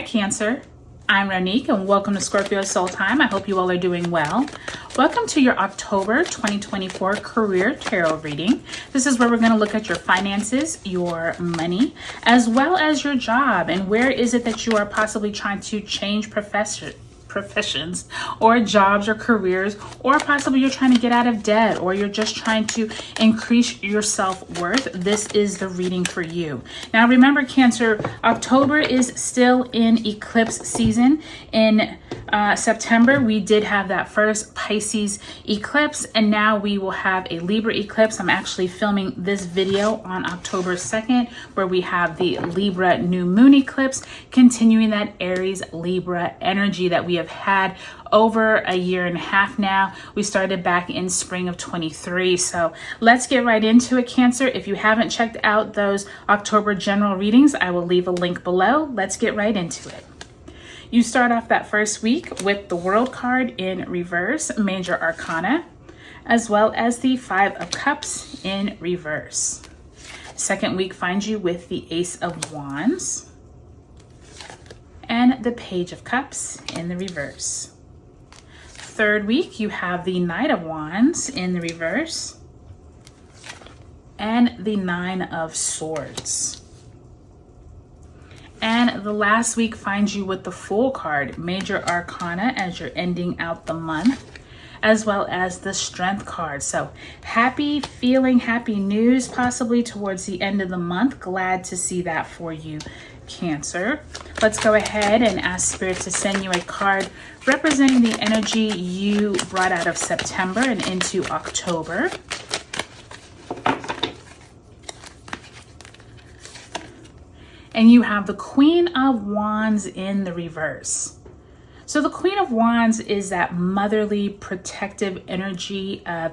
Cancer. I'm Ronique and welcome to Scorpio Soul Time. I hope you all are doing well. Welcome to your October 2024 career tarot reading. This is where we're going to look at your finances, your money, as well as your job and where is it that you are possibly trying to change professions or jobs or careers, or possibly you're trying to get out of debt or you're just trying to increase your self-worth. This is the reading for you. Now remember, Cancer, October is still in eclipse season. In September we did have that first Pisces eclipse, and now we will have a Libra eclipse. I'm actually filming this video on October 2nd where we have the Libra new moon eclipse, continuing that Aries Libra energy that we have had over a year and a half now. We started back in spring of 23. So let's get right into it, Cancer. If you haven't checked out those October general readings, I will leave a link below. Let's get right into it. You start off that first week with the World card in reverse, Major Arcana, as well as the Five of Cups in reverse. Second week finds you with the Ace of Wands and the Page of Cups in the reverse. Third week, you have the Knight of Wands in the reverse and the Nine of Swords. And the last week finds you with the Fool card, Major Arcana, as you're ending out the month, as well as the Strength card. So happy feeling, happy news possibly towards the end of the month. Glad to see that for you, Cancer. Let's go ahead and ask Spirit to send you a card representing the energy you brought out of September and into October. And you have the Queen of Wands in the reverse. So the Queen of Wands is that motherly, protective energy of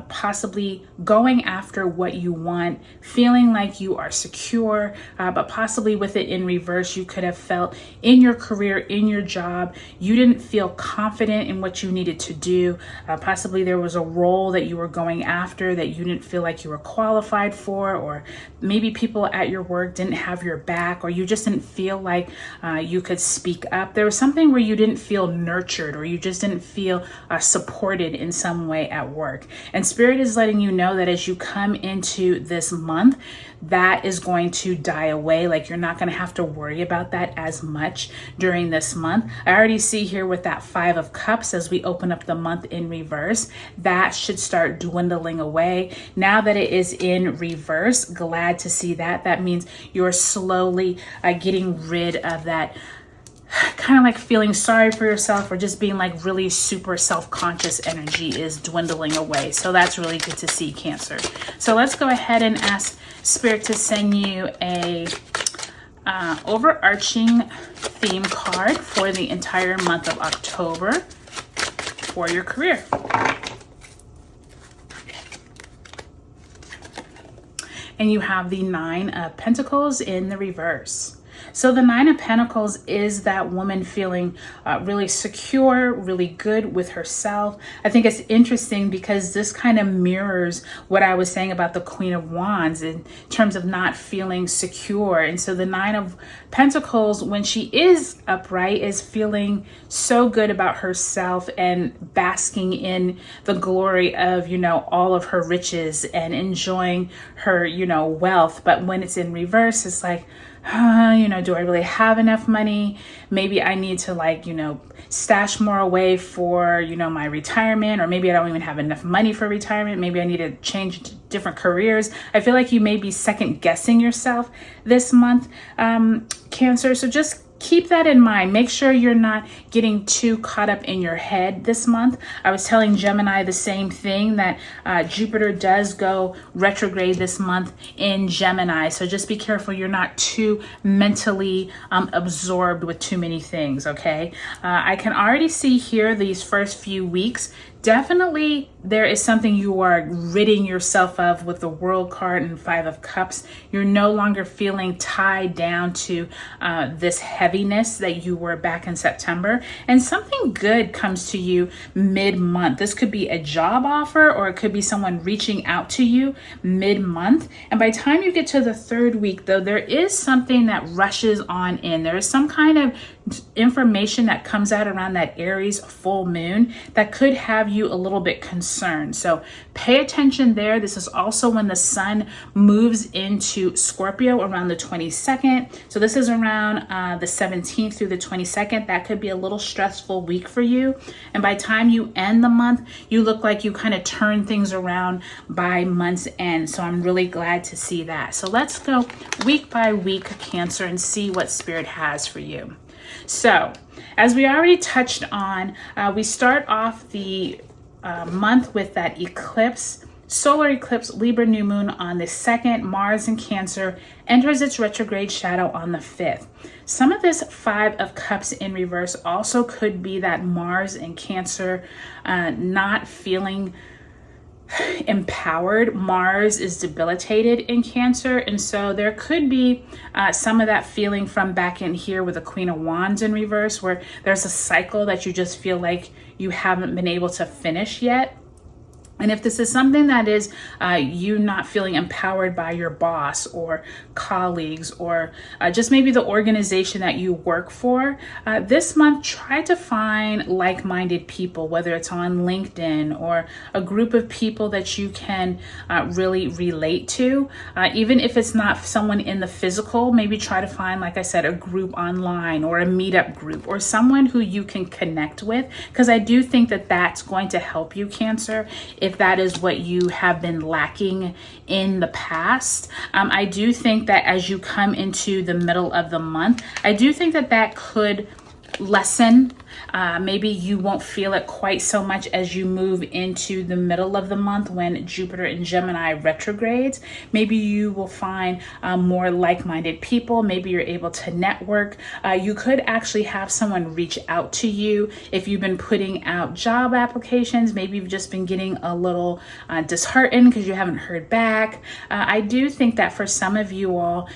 possibly going after what you want, feeling like you are secure, but possibly with it in reverse, you could have felt in your career, in your job, you didn't feel confident in what you needed to do. Possibly there was a role that you were going after that you didn't feel like you were qualified for, or maybe people at your work didn't have your back, or you just didn't feel like you could speak up. There was something where you didn't feel nurtured, or you just didn't feel supported in some way at work. And Spirit is letting you know that as you come into this month, that is going to die away. Like you're not going to have to worry about that as much during this month. I already see here with that Five of Cups as we open up the month in reverse, that should start dwindling away. Now that it is in reverse, glad to see that. That means you're slowly getting rid of that kind of like feeling sorry for yourself, or just being like really super self-conscious energy is dwindling away. So that's really good to see, Cancer. So let's go ahead and ask Spirit to send you a overarching theme card for the entire month of October for your career. And you have the Nine of Pentacles in the reverse. So the Nine of Pentacles is that woman feeling really secure, really good with herself. I think it's interesting because this kind of mirrors what I was saying about the Queen of Wands in terms of not feeling secure. And so the Nine of Pentacles, when she is upright, is feeling so good about herself and basking in the glory of, you know, all of her riches and enjoying her, you know, wealth. But when it's in reverse, it's like, you know, do I really have enough money? Maybe I need to, like, you know, stash more away for, you know, my retirement, or maybe I don't even have enough money for retirement. Maybe I need to change different careers. I feel like you may be second guessing yourself this month, Cancer. So just keep that in mind. Make sure you're not getting too caught up in your head this month. I was telling Gemini the same thing, that Jupiter does go retrograde this month in Gemini. So just be careful you're not too mentally absorbed with too many things, okay? I can already see here these first few weeks definitely there is something you are ridding yourself of with the World card and Five of Cups. You're no longer feeling tied down to this heaviness that you were back in September. And something good comes to you mid-month. This could be a job offer, or it could be someone reaching out to you mid-month. And by the time you get to the third week, though, there is something that rushes on in. There is some kind of information that comes out around that Aries full moon that could have you a little bit concerned. So pay attention there. This is also when the sun moves into Scorpio around the 22nd. So this is around the 17th through the 22nd. That could be a little stressful week for you. And by the time you end the month, you look like you kind of turn things around by month's end. So I'm really glad to see that. So let's go week by week, Cancer, and see what Spirit has for you. So, as we already touched on, we start off the month with that eclipse, solar eclipse, Libra new moon on the 2nd. Mars in Cancer enters its retrograde shadow on the 5th. Some of this Five of Cups in reverse also could be that Mars in Cancer not feeling empowered. Mars is debilitated in Cancer, and so there could be some of that feeling from back in here with the Queen of Wands in reverse, where there's a cycle that you just feel like you haven't been able to finish yet. And if this is something that is you not feeling empowered by your boss or colleagues, or just maybe the organization that you work for, this month try to find like-minded people, whether it's on LinkedIn or a group of people that you can really relate to. Even if it's not someone in the physical, maybe try to find, like I said, a group online or a meetup group or someone who you can connect with, because I do think that that's going to help you, Cancer, if that is what you have been lacking in the past. I do think that as you come into the middle of the month, I do think that that could lessen. Maybe you won't feel it quite so much as you move into the middle of the month when Jupiter in Gemini retrogrades. Maybe you will find more like-minded people. Maybe you're able to network. You could actually have someone reach out to you if you've been putting out job applications. Maybe you've just been getting a little disheartened because you haven't heard back. I do think that for some of you all,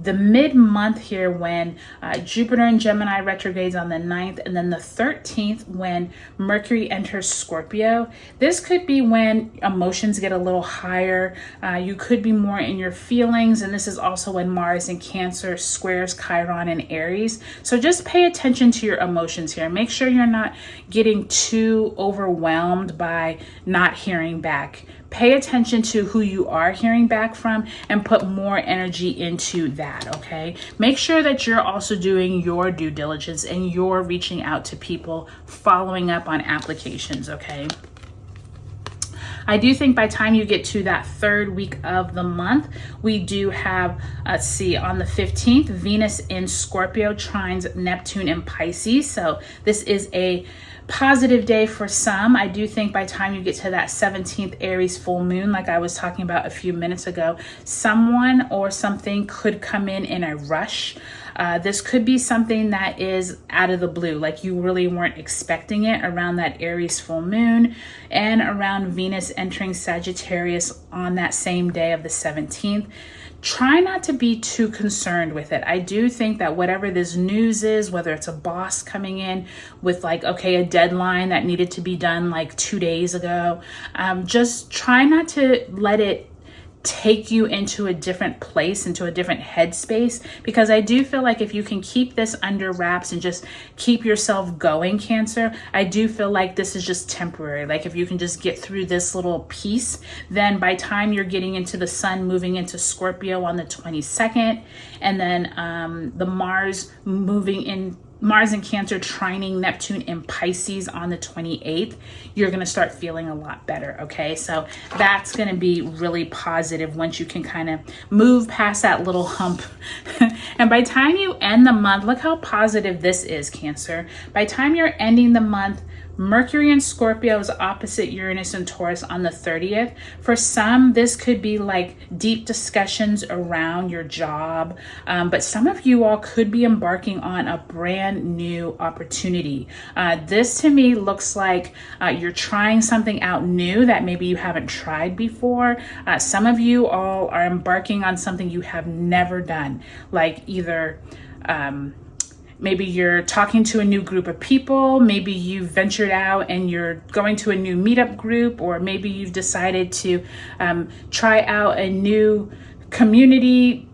the mid-month here when Jupiter in Gemini retrogrades on the 9th, and then the 13th when Mercury enters Scorpio, this could be when emotions get a little higher. You could be more in your feelings, and this is also when Mars in Cancer squares Chiron in Aries. So just pay attention to your emotions here. Make sure you're not getting too overwhelmed by not hearing back. Pay attention to who you are hearing back from and put more energy into that, okay? Make sure that you're also doing your due diligence and you're reaching out to people, following up on applications, okay? I do think by the time you get to that third week of the month, we do have, let's see, on the 15th, Venus in Scorpio trines Neptune in Pisces. So this is a positive day for some. I do think by the time you get to that 17th Aries full moon, like I was talking about a few minutes ago, someone or something could come in a rush. This could be something that is out of the blue, like you really weren't expecting it around that Aries full moon and around Venus entering Sagittarius on that same day of the 17th. Try not to be too concerned with it. I do think that whatever this news is, whether it's a boss coming in with like, okay, a deadline that needed to be done like 2 days ago, just try not to let it take you into a different place, into a different headspace, because I do feel like if you can keep this under wraps and just keep yourself going, Cancer, I do feel like this is just temporary. Like if you can just get through this little piece, then by time you're getting into the sun moving into Scorpio on the 22nd, and then the Mars in Cancer trining Neptune in Pisces on the 28th, you're going to start feeling a lot better, okay? So that's going to be really positive once you can kind of move past that little hump. And by the time you end the month, look how positive this is, Cancer. By the time you're ending the month Mercury in Scorpio is opposite Uranus and Taurus on the 30th. For some, this could be like deep discussions around your job, but some of you all could be embarking on a brand new opportunity. This to me looks like you're trying something out new that maybe you haven't tried before. Some of you all are embarking on something you have never done, like either maybe you're talking to a new group of people, maybe you've ventured out and you're going to a new meetup group, or maybe you've decided to try out a new community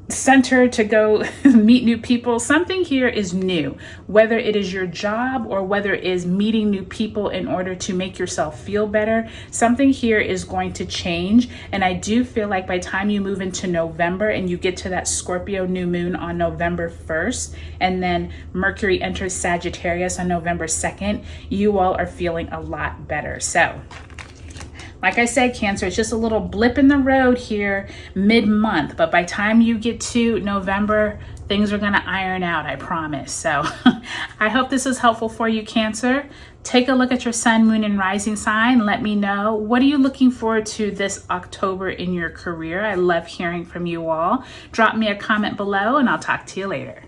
center to go meet new people. Something here is new, whether it is your job or whether it is meeting new people in order to make yourself feel better. Something here is going to change. And I do feel like by the time you move into November and you get to that Scorpio new moon on November 1st, and then Mercury enters Sagittarius on November 2nd, you all are feeling a lot better. So like I said, Cancer, it's just a little blip in the road here mid-month, but by the time you get to November, things are going to iron out, I promise. So I hope this is helpful for you, Cancer. Take a look at your sun, moon, and rising sign. Let me know, what are you looking forward to this October in your career? I love hearing from you all. Drop me a comment below and I'll talk to you later.